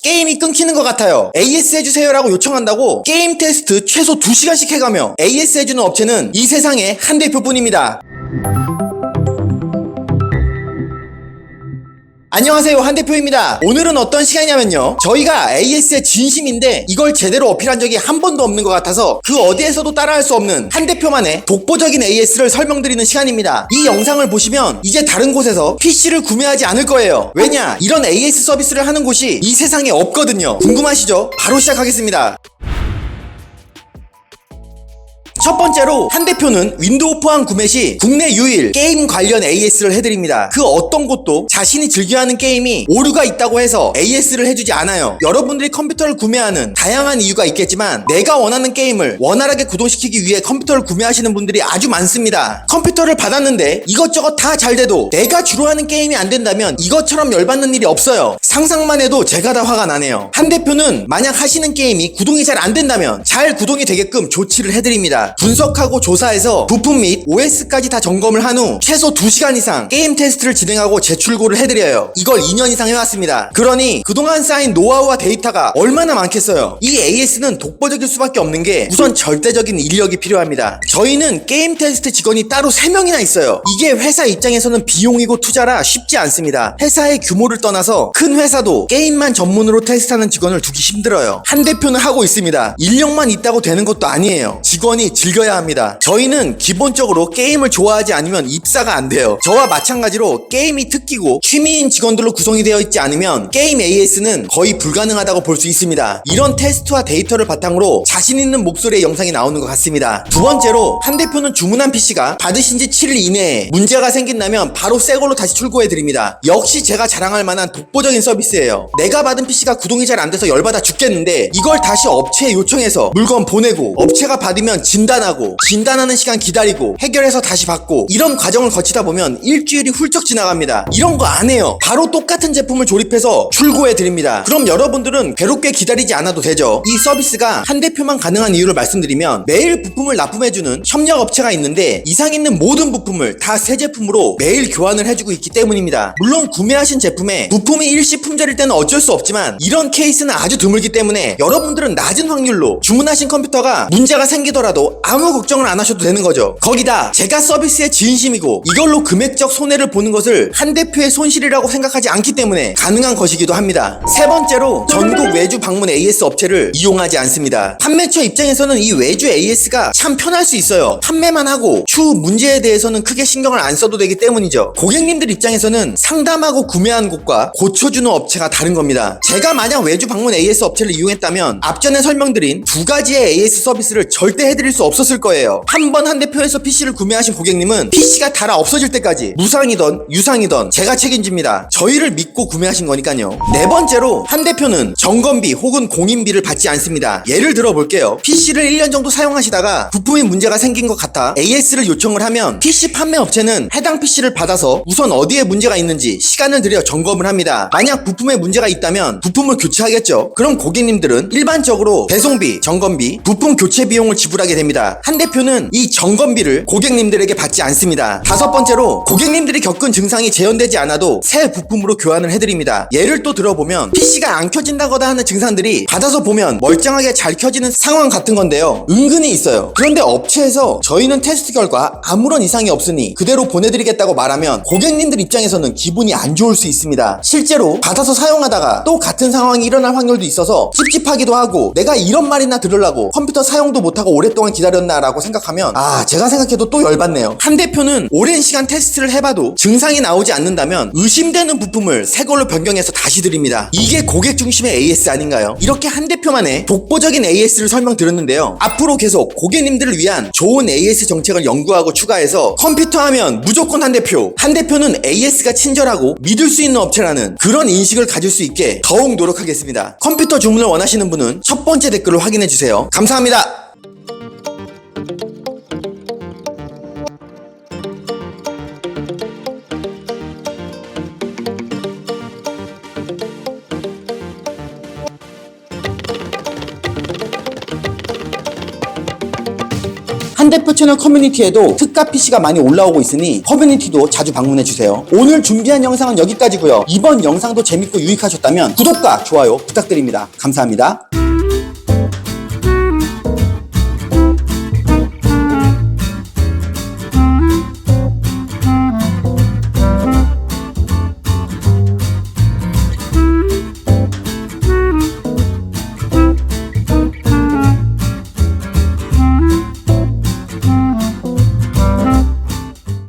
게임이 끊기는 것 같아요. AS 해주세요라고 요청한다고 게임 테스트 최소 2시간씩 해가며 AS 해주는 업체는 이 세상에 한 대표뿐입니다. 안녕하세요, 한대표입니다. 오늘은 어떤 시간이냐면요, 저희가 AS의 진심인데 이걸 제대로 어필한 적이 한 번도 없는 것 같아서 그 어디에서도 따라할 수 없는 한대표만의 독보적인 AS를 설명드리는 시간입니다. 이 영상을 보시면 이제 다른 곳에서 PC를 구매하지 않을 거예요. 왜냐? 이런 AS 서비스를 하는 곳이 이 세상에 없거든요. 궁금하시죠? 바로 시작하겠습니다. 첫 번째로 한 대표는 윈도우 포함 구매 시 국내 유일 게임 관련 AS를 해드립니다. 그 어떤 곳도 자신이 즐겨하는 게임이 오류가 있다고 해서 AS를 해주지 않아요. 여러분들이 컴퓨터를 구매하는 다양한 이유가 있겠지만 내가 원하는 게임을 원활하게 구동시키기 위해 컴퓨터를 구매하시는 분들이 아주 많습니다. 컴퓨터를 받았는데 이것저것 다 잘 돼도 내가 주로 하는 게임이 안 된다면 이것처럼 열받는 일이 없어요. 상상만 해도 제가 다 화가 나네요. 한 대표는 만약 하시는 게임이 구동이 잘 안 된다면 잘 구동이 되게끔 조치를 해드립니다. 분석하고 조사해서 부품 및 OS까지 다 점검을 한 후 최소 2시간 이상 게임 테스트를 진행하고 재출고를 해드려요. 이걸 2년 이상 해왔습니다. 그러니 그동안 쌓인 노하우와 데이터가 얼마나 많겠어요. 이 AS는 독보적일 수밖에 없는 게 우선 절대적인 인력이 필요합니다. 저희는 게임 테스트 직원이 따로 3명이나 있어요. 이게 회사 입장에서는 비용이고 투자라 쉽지 않습니다. 회사의 규모를 떠나서 큰 회사도 게임만 전문으로 테스트하는 직원을 두기 힘들어요. 한 대표는 하고 있습니다. 인력만 있다고 되는 것도 아니에요. 직원이 즐겨야 합니다. 저희는 기본적으로 게임을 좋아하지 않으면 입사가 안 돼요. 저와 마찬가지로 게임이 특기고 취미인 직원들로 구성이 되어 있지 않으면 게임 AS는 거의 불가능하다고 볼 수 있습니다. 이런 테스트와 데이터를 바탕으로 자신 있는 목소리의 영상이 나오는 것 같습니다. 두 번째로 한 대표는 주문한 PC가 받으신 지 7일 이내에 문제가 생긴다면 바로 새 걸로 다시 출고해 드립니다. 역시 제가 자랑할 만한 독보적인 서비스예요. 내가 받은 PC가 구동이 잘 안 돼서 열받아 죽겠는데 이걸 다시 업체에 요청해서 물건 보내고 업체가 받으면 진단하고 진단하는 시간 기다리고 해결해서 다시 받고 이런 과정을 거치다 보면 일주일이 훌쩍 지나갑니다. 이런 거 안 해요. 바로 똑같은 제품을 조립해서 출고해 드립니다. 그럼 여러분들은 괴롭게 기다리지 않아도 되죠. 이 서비스가 한 대표만 가능한 이유를 말씀드리면 매일 부품을 납품해주는 협력 업체가 있는데 이상 있는 모든 부품을 다 새 제품으로 매일 교환을 해주고 있기 때문입니다. 물론 구매하신 제품에 부품이 일시품절일 때는 어쩔 수 없지만 이런 케이스는 아주 드물기 때문에 여러분들은 낮은 확률로 주문하신 컴퓨터가 문제가 생기더라도 아무 걱정을 안 하셔도 되는 거죠. 거기다 제가 서비스의 진심이고 이걸로 금액적 손해를 보는 것을 한 대표의 손실이라고 생각하지 않기 때문에 가능한 것이기도 합니다. 세 번째로 전국 외주 방문 AS 업체를 이용하지 않습니다. 판매처 입장에서는 이 외주 AS가 참 편할 수 있어요. 판매만 하고 추후 문제에 대해서는 크게 신경을 안 써도 되기 때문이죠. 고객님들 입장에서는 상담하고 구매한 곳과 고쳐주는 업체가 다른 겁니다. 제가 만약 외주 방문 AS 업체를 이용했다면 앞전에 설명드린 두 가지의 AS 서비스를 절대 해드릴 수 없었을 거예요. 한 번 한 대표에서 PC를 구매하신 고객님은 PC가 달아 없어질 때까지 무상이던 유상이던 제가 책임집니다. 저희를 믿고 구매하신 거니까요. 네 번째로 한 대표는 점검비 혹은 공인비를 받지 않습니다. 예를 들어 볼게요. PC를 1년 정도 사용하시다가 부품이 문제가 생긴 것 같아 AS를 요청을 하면 PC 판매 업체는 해당 PC를 받아서 우선 어디에 문제가 있는지 시간을 들여 점검을 합니다. 만약 부품에 문제가 있다면 부품을 교체하겠죠. 그럼 고객님들은 일반적으로 배송비, 점검비, 부품 교체 비용을 지불하게 됩니다. 한 대표는 이 점검비를 고객님들에게 받지 않습니다. 다섯 번째로 고객님들이 겪은 증상이 재현되지 않아도 새 부품으로 교환을 해드립니다. 예를 또 들어보면 PC가 안 켜진다거나 하는 증상들이 받아서 보면 멀쩡하게 잘 켜지는 상황 같은 건데요. 은근히 있어요. 그런데 업체에서 저희는 테스트 결과 아무런 이상이 없으니 그대로 보내드리겠다고 말하면 고객님들 입장에서는 기분이 안 좋을 수 있습니다. 실제로 받아서 사용하다가 또 같은 상황이 일어날 확률도 있어서 찝찝하기도 하고 내가 이런 말이나 들으려고 컴퓨터 사용도 못하고 오랫동안 기다렸나 라고 생각하면 제가 생각해도 또 열받네요. 한 대표는 오랜 시간 테스트를 해봐도 증상이 나오지 않는다면 의심되는 부품을 새 걸로 변경해서 다시 드립니다. 이게 고객 중심의 AS 아닌가요? 이렇게 한 대표만의 독보적인 AS를 설명드렸는데요. 앞으로 계속 고객님들을 위한 좋은 AS 정책을 연구하고 추가해서 컴퓨터 하면 무조건 한 대표, 한 대표는 AS가 친절하고 믿을 수 있는 업체라는 그런 인식을 가질 수 있게 더욱 노력하겠습니다. 컴퓨터 주문을 원하시는 분은 첫 번째 댓글을 확인해주세요. 감사합니다. 한 한 대표 채널 커뮤니티에도 특가 PC가 많이 올라오고 있으니 커뮤니티도 자주 방문해주세요. 오늘 준비한 영상은 여기까지고요. 이번 영상도 재밌고 유익하셨다면 구독과 좋아요 부탁드립니다. 감사합니다.